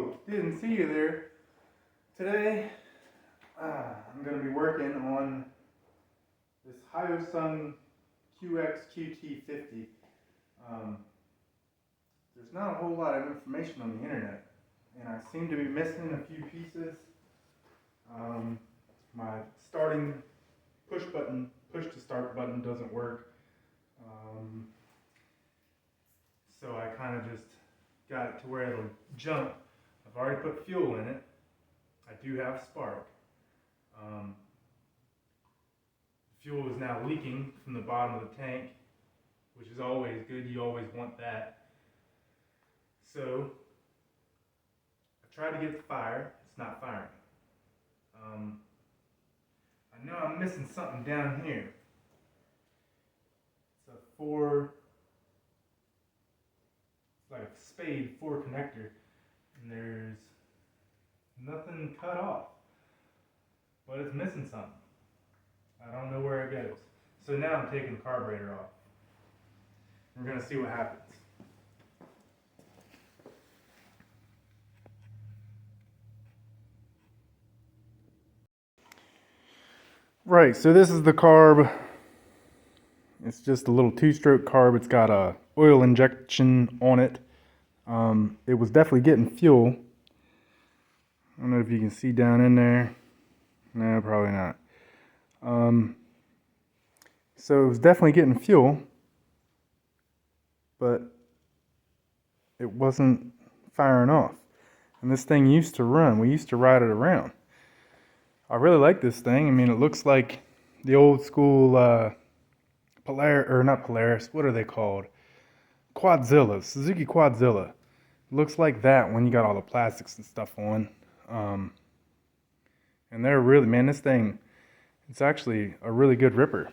Whoa, didn't see you there. Today, I'm going to be working on this Hyosung QX-QT50. There's not a whole lot of information on the internet, and I seem to be missing a few pieces. My starting push to start button doesn't work. So I kind of just got it to where it'll jump. I've already put fuel in it. I do have spark. Fuel is now leaking from the bottom of the tank, which is always good. You always want that. So I tried to get the fire. It's not firing. I know I'm missing something down here. It's like a spade 4 connector, and there's nothing cut off, but it's missing something. I don't know where it goes. So now I'm taking the carburetor off. We're gonna see what happens. Right, so this is the carb. It's just a little 2-stroke carb. It's got a oil injection on it. It was definitely getting fuel. I don't know if you can see down in there. No, probably not. So it was definitely getting fuel, but it wasn't firing off. And this thing used to run. We used to ride it around. I really like this thing. I mean, it looks like the old school not Polaris, what are they called? Quadzilla, Suzuki Quadzilla. It looks like that when you got all the plastics and stuff on. And they're really, man, this thing, it's actually a really good ripper.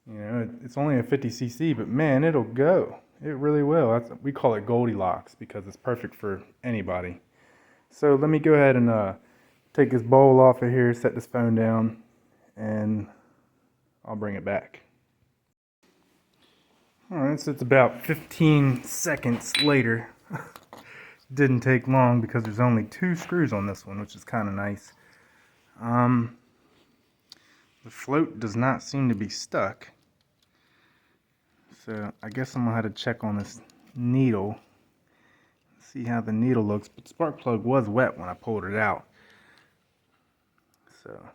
You know, it's only a 50cc, but man, it'll go. It really will. We call it Goldilocks because it's perfect for anybody. So let me go ahead and take this bowl off of here, set this phone down, and I'll bring it back. Alright, so it's about 15 seconds later. Didn't take long because there's only 2 screws on this one, which is kind of nice. The float does not seem to be stuck. So I guess I'm going to have to check on this needle. See how the needle looks. But the spark plug was wet when I pulled it out. So,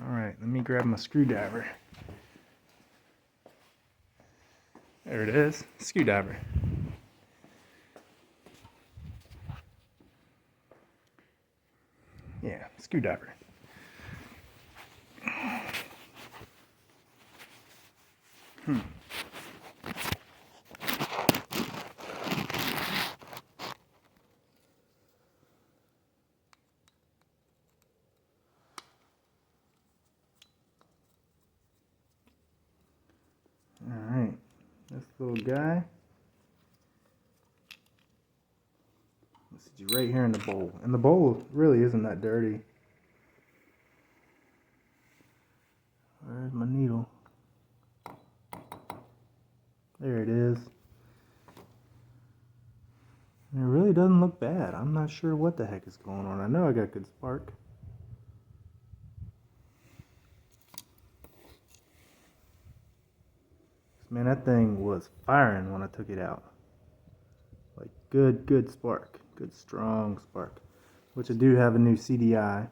alright, let me grab my screwdriver. There it is, screwdriver. Yeah, screwdriver. Alright, this little guy. This is right here in the bowl. And the bowl really isn't that dirty. Where's my needle? There it is. And it really doesn't look bad. I'm not sure what the heck is going on. I know I got good spark. Man, that thing was firing when I took it out. Like good spark. Good strong spark. Which I do have a new CDI.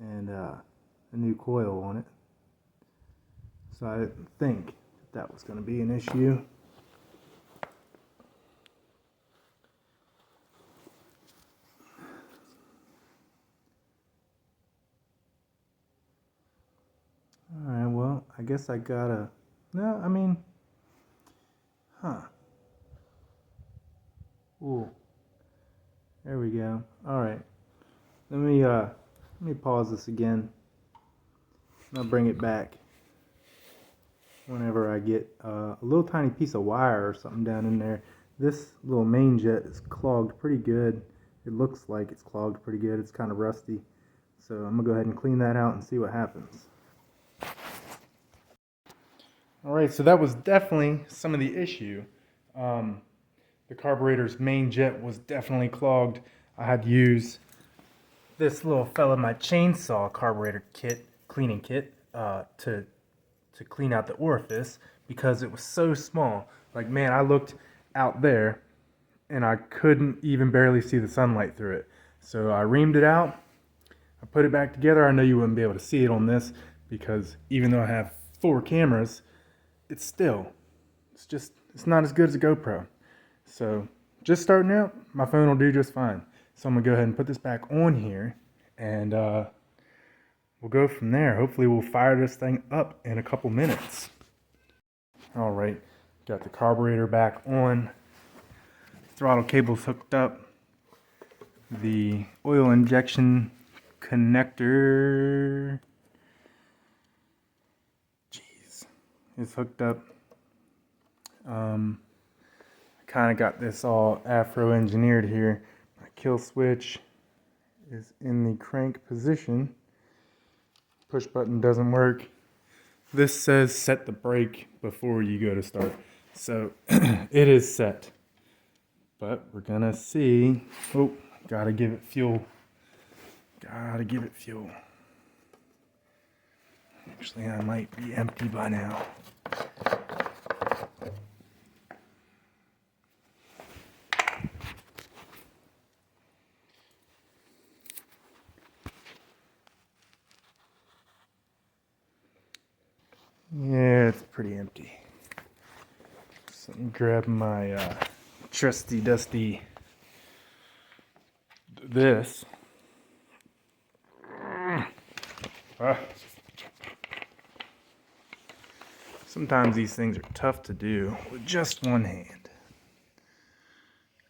And a new coil on it. So I didn't think that was going to be an issue. Alright, well, I guess I gotta... No, I mean... Ooh. There we go. Alright. Let me pause this again. I'll bring it back whenever I get a little tiny piece of wire or something down in there. This little main jet is clogged pretty good. It looks like it's clogged pretty good. It's kind of rusty. So I'm going to go ahead and clean that out and see what happens. All right, so that was definitely some of the issue. The carburetor's main jet was definitely clogged. I had to use this little fella, my chainsaw carburetor kit, cleaning kit, to clean out the orifice because it was so small. Like, man, I looked out there and I couldn't even barely see the sunlight through it. So I reamed it out. I put it back together. I know you wouldn't be able to see it on this because even though I have 4 cameras, it's not as good as a GoPro. So just starting out, my phone will do just fine. So I'm gonna go ahead and put this back on here and we'll go from there. Hopefully we'll fire this thing up in a couple minutes. All right, got the carburetor back on. Throttle cable's hooked up. The oil injection connector, is hooked up. I kind of got this all Afro engineered here. My kill switch is in the crank position. Push button doesn't work. This says set the brake before you go to start. So it is set. But we're gonna see. Oh, gotta give it fuel. Actually, I might be empty by now. Yeah, it's pretty empty. So let me grab my trusty dusty this. Sometimes these things are tough to do with just one hand.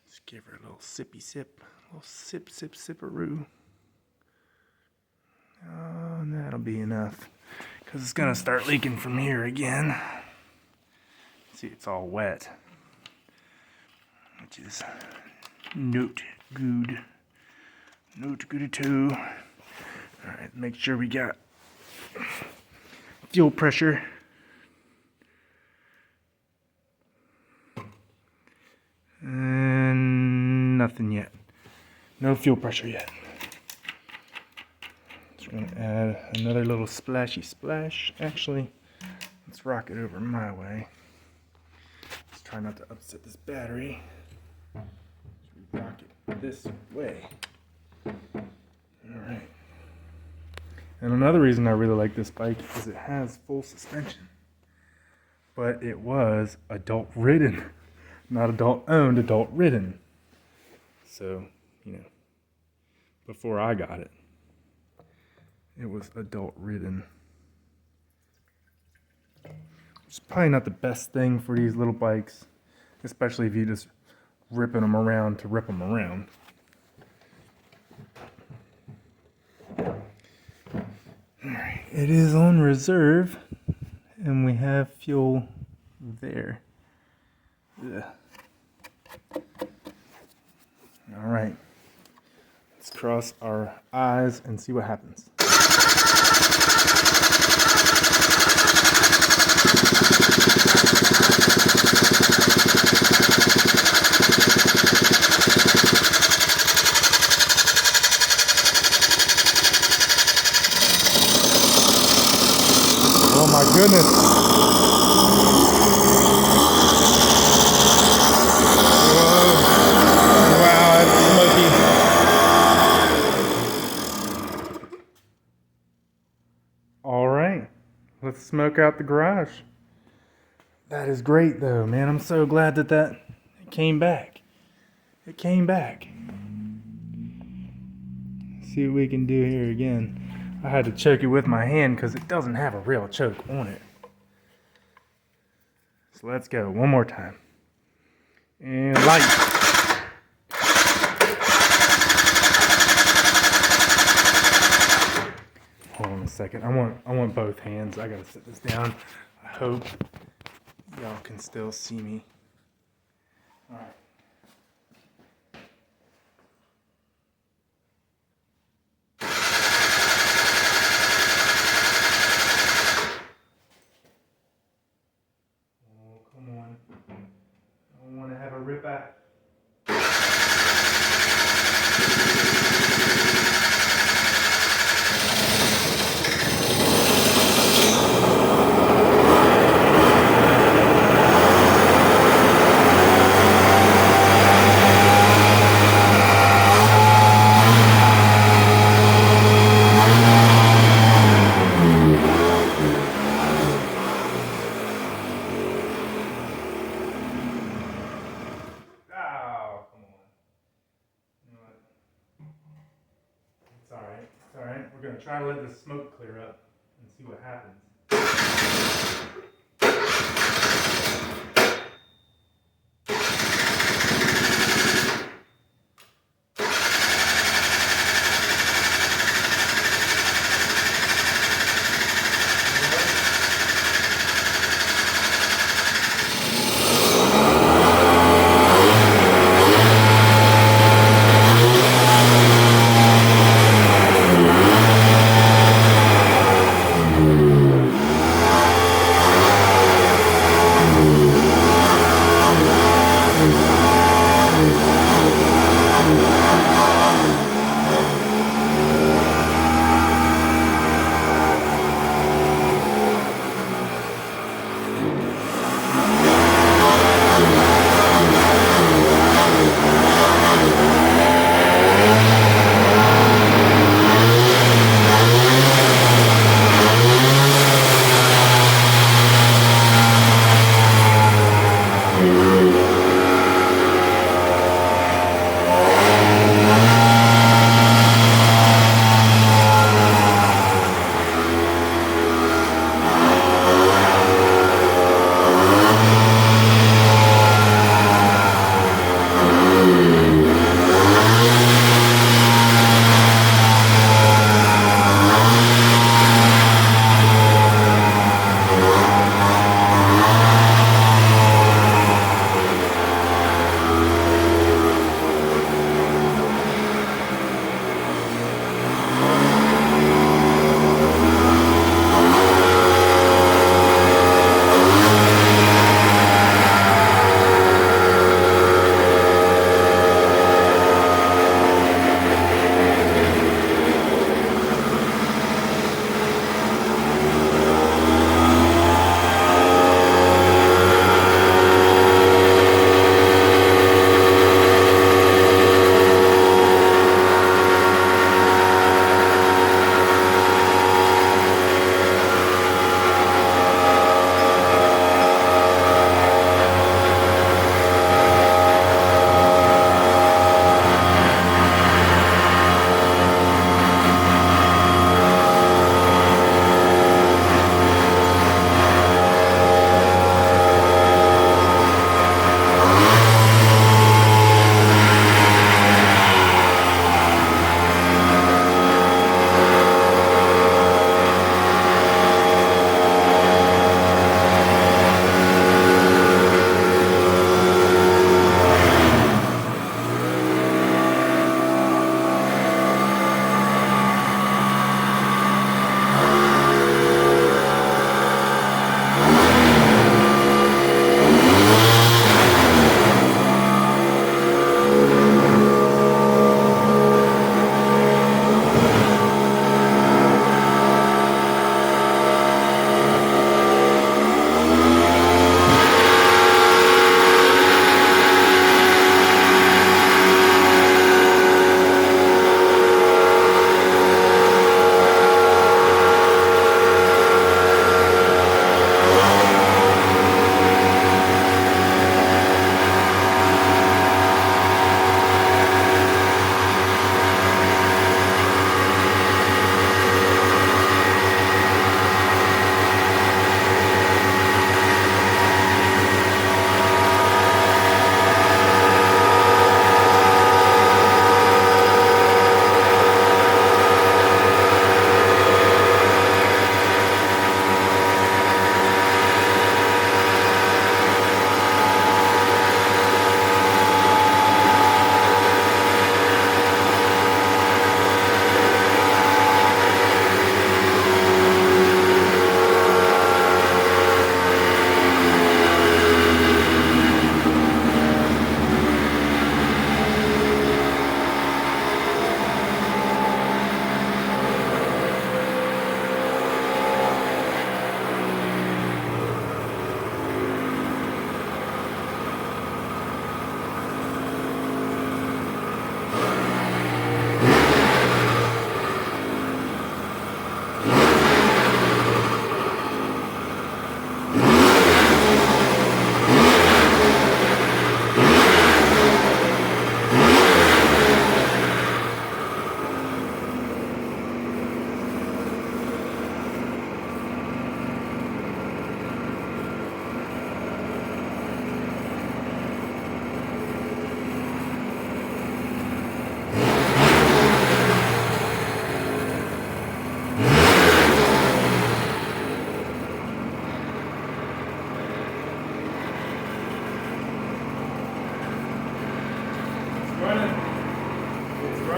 Just give her a little sippy sip, a little sip sipperoo. Oh, and that'll be enough because it's gonna start leaking from here again. See, it's all wet, which is not good. Not good at all. All right, make sure we got fuel pressure. And nothing yet. No fuel pressure yet. Just gonna add another little splashy splash. Actually, let's rock it over my way. Let's try not to upset this battery. So rock it this way. Alright. And another reason I really like this bike is it has full suspension. But it was adult ridden. Not adult owned, adult ridden. So, before I got it, it was adult ridden. It's probably not the best thing for these little bikes, especially if you just ripping them around to rip them around. Alright, it is on reserve, and we have fuel there. Ugh. All right, let's cross our eyes and see what happens. Oh my goodness. All right, let's smoke out the garage. That is great though, man. I'm so glad that it came back. It came back. See what we can do here again. I had to choke it with my hand because it doesn't have a real choke on it. So let's go one more time. And light. Hold on a second. I want both hands. I gotta set this down. I hope y'all can still see me. All right. try to let the smoke clear up and see what happens.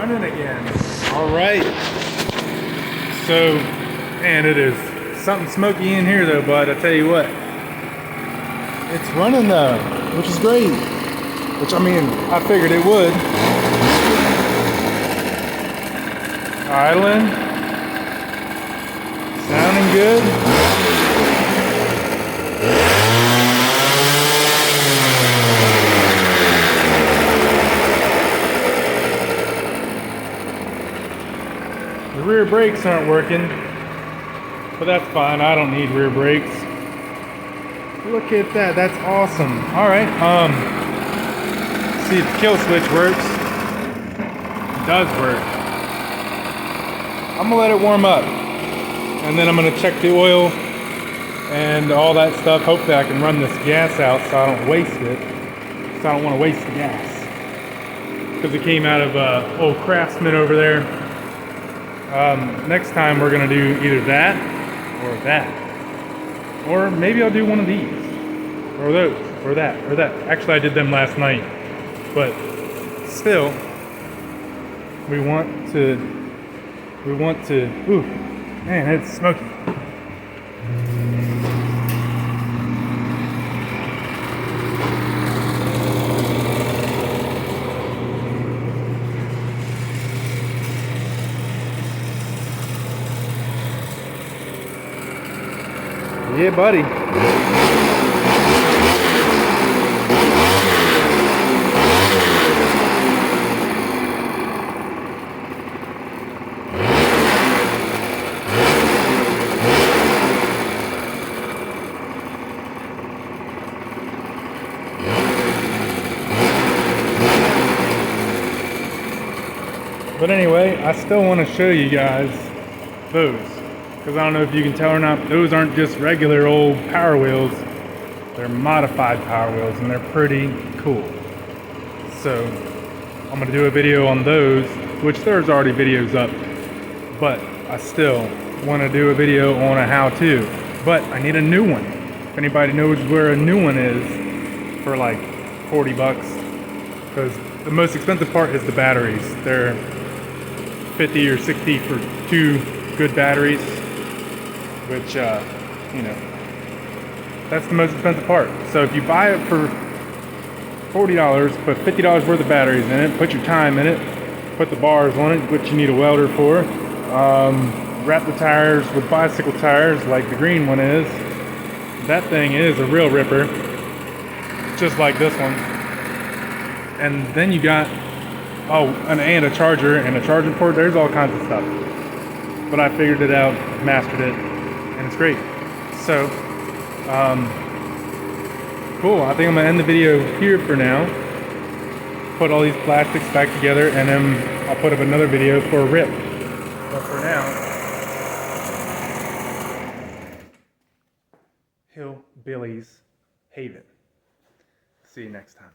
running again. All right. So, man, it is something smoky in here though, bud. I tell you what. It's running though, which is great. Which, I mean, I figured it would. Idling. Sounding good. The rear brakes aren't working, but that's fine. I don't need rear brakes. Look at that. That's awesome. All right. See if the kill switch works. It does work. I'm gonna let it warm up, and then I'm gonna check the oil and all that stuff. Hopefully I can run this gas out so I don't waste it. So I don't want to waste the gas because it came out of old Craftsman over there. Next time we're gonna do either that or that, or maybe I'll do one of these, or those, or that, or that. Actually, I did them last night, but still, we want to. Ooh, man, it's smoky. Yeah, buddy. But anyway, I still want to show you guys those. Because I don't know if you can tell or not, those aren't just regular old Power Wheels. They're modified Power Wheels, and they're pretty cool. So, I'm going to do a video on those, which there's already videos up. But I still want to do a video on a how-to. But I need a new one. If anybody knows where a new one is for like 40 bucks. Because the most expensive part is the batteries. They're 50 or 60 for 2 good batteries. Which, you know, that's the most expensive part. So if you buy it for $40, put $50 worth of batteries in it, put your time in it, put the bars on it, which you need a welder for, wrap the tires with bicycle tires like the green one is. That thing is a real ripper, just like this one. And then you got, and a charger and a charging port. There's all kinds of stuff. But I figured it out, mastered it, and it's great. So, cool. I think I'm gonna end the video here for now. Put all these plastics back together, and then I'll put up another video for a rip. But for now, Hillbillies Haven. See you next time.